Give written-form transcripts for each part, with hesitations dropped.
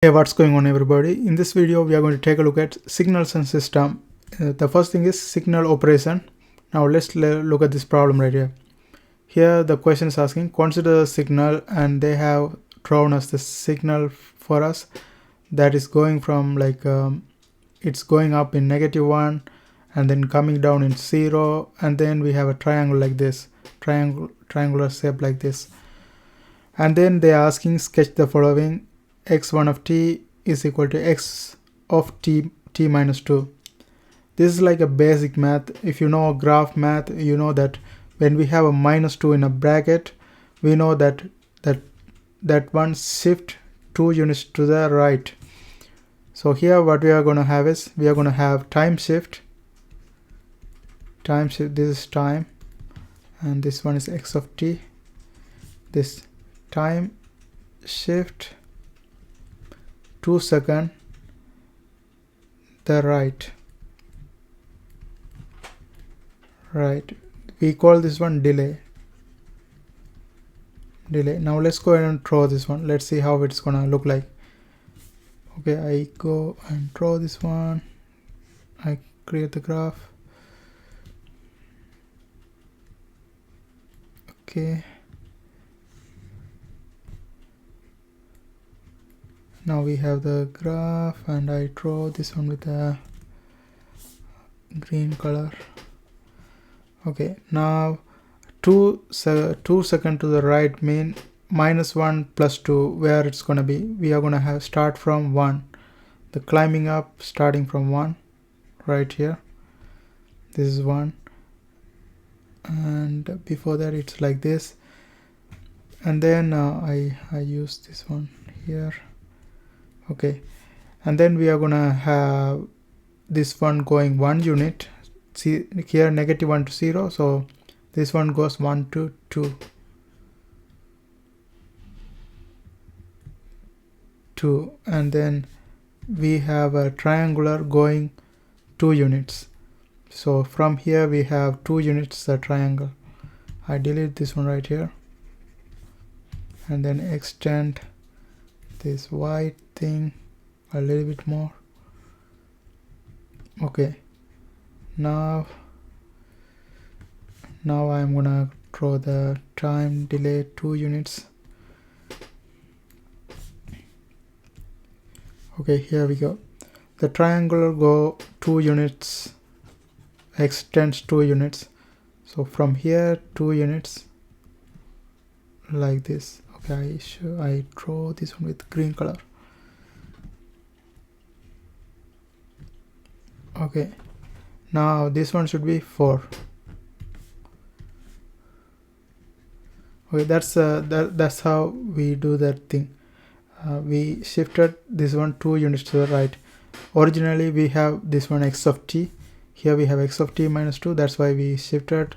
Hey, what's going on everybody? In this video we are going to take a look at signals and system. The first thing is signal operation. Now let's look at this problem right here. Here the question is asking consider the signal, and they have drawn us the signal for us that is going from it's going up in -1 and then coming down in 0, and then we have a triangle like this, triangular shape like this, and then they are asking sketch the following. X1 of t is equal to x of t minus 2. This is like a basic math. If you know graph math, you know that when we have a -2 in a bracket, we know that one shift 2 units to the right. So here what we are going to have is we are going to have time shift. This is time, and this one is x of t. This time shift 2 seconds the right. We call this one delay. Now let's go ahead and draw this one. Let's see how it's gonna look like. Okay, I go and draw this one. I create the graph. Okay, now we have the graph, and I draw this one with a green color. Okay, now 2 seconds to the right mean -1 plus 2. Where it's gonna be, we are gonna have start from 1, the climbing up starting from 1 right here. This is 1, and before that it's like this, and then I use this one here. Okay, and then we are gonna have this one going 1 unit. See here, -1 to 0, so this one goes 1 to 2, and then we have a triangular going 2 units. So from here we have 2 units the triangle. I delete this one right here, and then extend this white thing a little bit more. Okay, now I'm gonna draw the time delay 2 units. Okay, here we go. The triangular go 2 units, extends 2 units. So from here 2 units like this. Okay, I draw this one with green color. Okay, now this one should be 4. Okay, that's how we do that thing. We shifted this one 2 units to the right. Originally we have this one x of t. Here we have x of t minus 2. That's why we shifted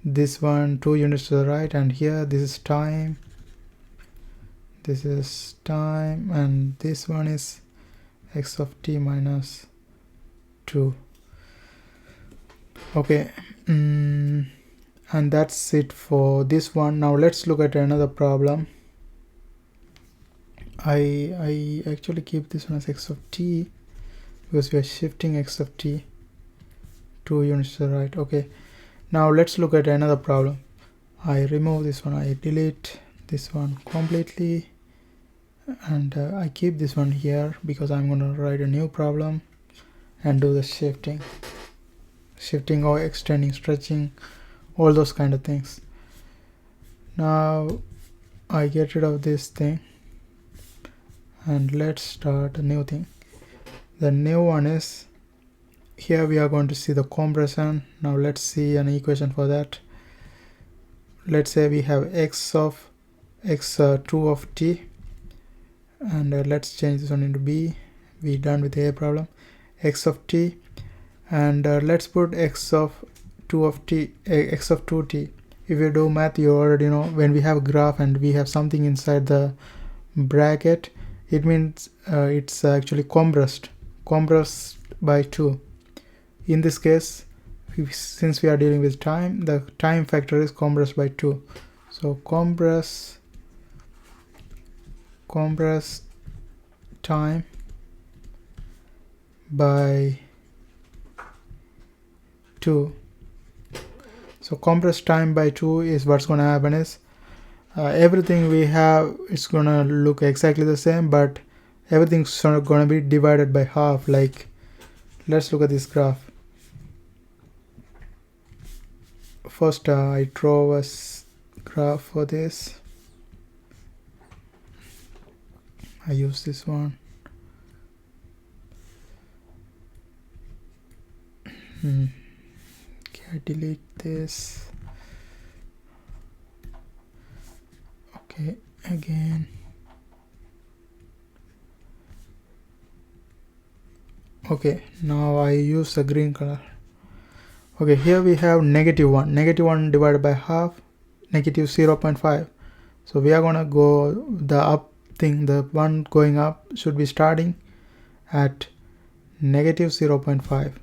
this one 2 units to the right, and here this is time. This is time, and this one is x of t minus 2. Okay, and that's it for this one. Now let's look at another problem. I actually keep this one as x of t because we are shifting x of t 2 units to the right. Okay, now let's look at another problem. I remove this one, I delete this one completely, and I keep this one here because I'm going to write a new problem and do the shifting or extending, stretching, all those kind of things. Now I get rid of this thing, and let's start a new thing. The new one is here we are going to see the compression. Now let's see an equation for that. Let's say we have x2 of t, and let's change this one into b. We done with the A problem. X of t, and let's put x of 2t. If you do math, you already know when we have a graph and we have something inside the bracket, it means it's actually compressed by 2. In this case, since we are dealing with time, the time factor is compressed by 2. So compress time by 2. So compress time by 2 is what's going to happen is everything we have is going to look exactly the same, but everything's going to be divided by half. Like, let's look at this graph. First I draw a graph for this. I use this one. Okay, I delete this. Okay, again. Okay, now I use the green color. Okay, here we have -1. -1 divided by half, -0.5. So we are gonna go the up thing, the one going up should be starting at -0.5.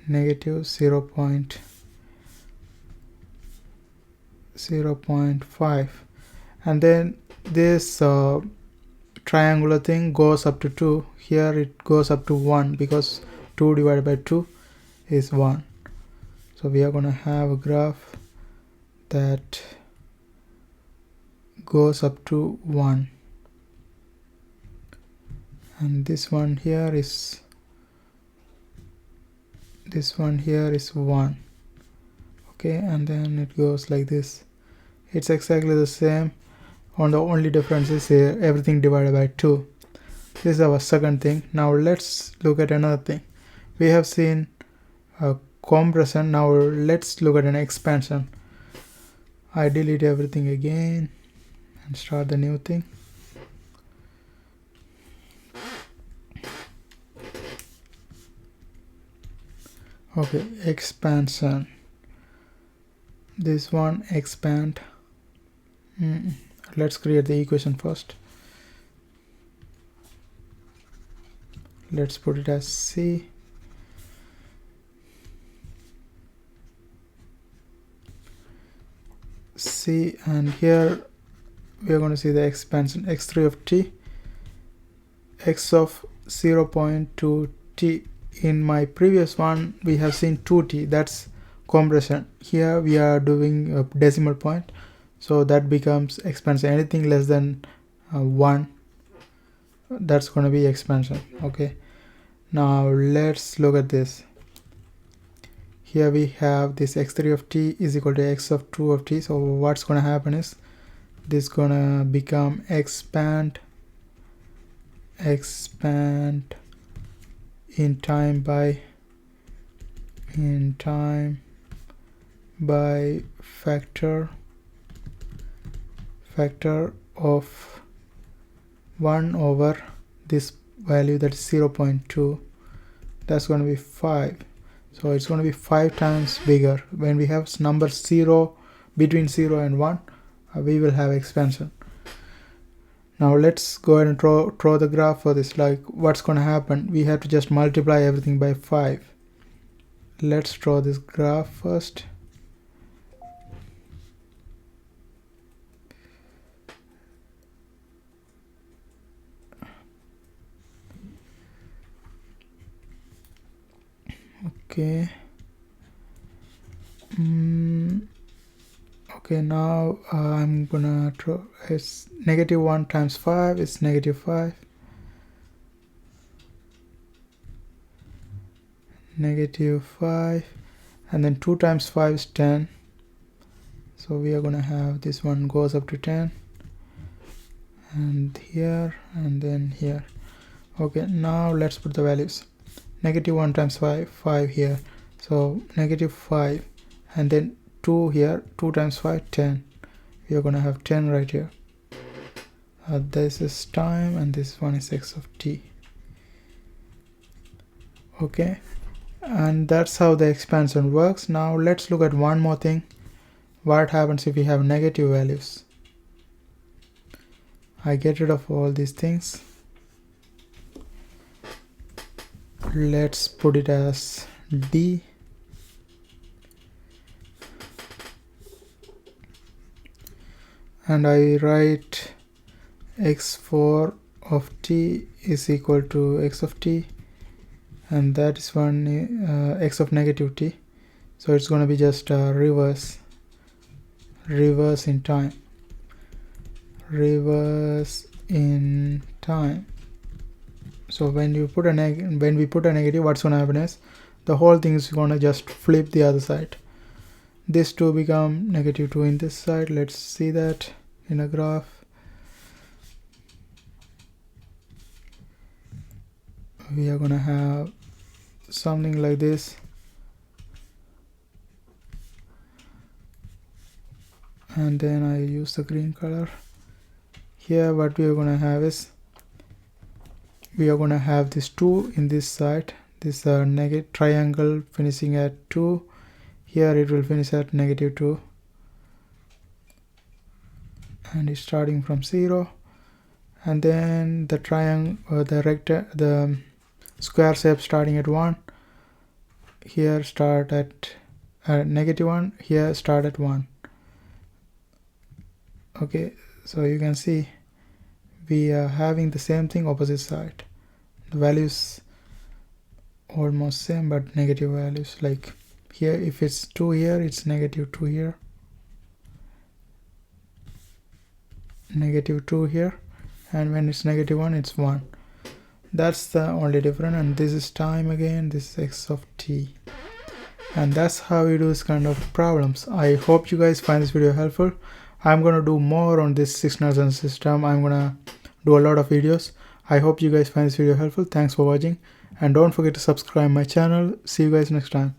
-0.5, and then this triangular thing goes up to 2. Here it goes up to 1 because 2 divided by 2 is 1. So we are going to have a graph that goes up to 1, and this one here is 1. Okay, and then it goes like this. It's exactly the same, and the only difference is here everything divided by 2. This is our second thing. Now let's look at another thing. We have seen a compression. Now let's look at an expansion. I delete everything again and start the new thing. Okay, expansion. This one, expand. Let's create the equation first. Let's put it as C. And here we are going to see the expansion x3 of t, x of 0.2 t. In my previous one we have seen 2t, that's compression. Here we are doing a decimal point, so that becomes expansion. Anything less than 1, that's going to be expansion. Okay, now let's look at this. Here we have this x3 of t is equal to x of 2 of t. So what's going to happen is this is going to become expand in time by factor of 1 over this value, that is 0.2. that's going to be 5. So it's going to be 5 times bigger. When we have numbers 0, between 0 and 1, we will have expansion. Now let's go ahead and draw the graph for this. Like, what's going to happen? We have to just multiply everything by 5. Let's draw this graph first. Okay. Okay, now I'm gonna draw. It's -1 times 5 is -5. -5, and then 2 times 5 is 10. So we are gonna have this one goes up to 10, and here, and then here. Okay, now let's put the values. -1 times 5, 5 here. So -5, and then 2 here. 2 times 5, 10. We are gonna have 10 right here. This is time, and this one is x of t. Okay, and that's how the expansion works. Now let's look at one more thing. What happens if we have negative values? I get rid of all these things. Let's put it as D. and I write x4 of t is equal to x of t, and that is one x of negative t. So it's going to be just reverse in time, So when we put a negative, what's going to happen is the whole thing is going to just flip the other side. This 2 become negative 2 in this side. Let's see that in a graph. We are going to have something like this, and then I use the green color. Here what we are going to have is, we are going to have this 2 in this side, this negative triangle finishing at 2. Here it will finish at negative 2, and it's starting from 0. And then the triangle, the square shape starting at 1. Here start at negative 1. Here start at 1. Okay, so you can see we are having the same thing opposite side. The values almost same, but negative values. Like here, if it's 2 here, it's negative 2 here, negative 2 here, and when it's negative 1, it's 1. That's the only difference. And this is time again, this is x of t. And that's how we do this kind of problems. I hope you guys find this video helpful. I'm gonna do more on this signals and system. I'm gonna do a lot of videos. I hope you guys find this video helpful. Thanks for watching, and don't forget to subscribe my channel. See you guys next time.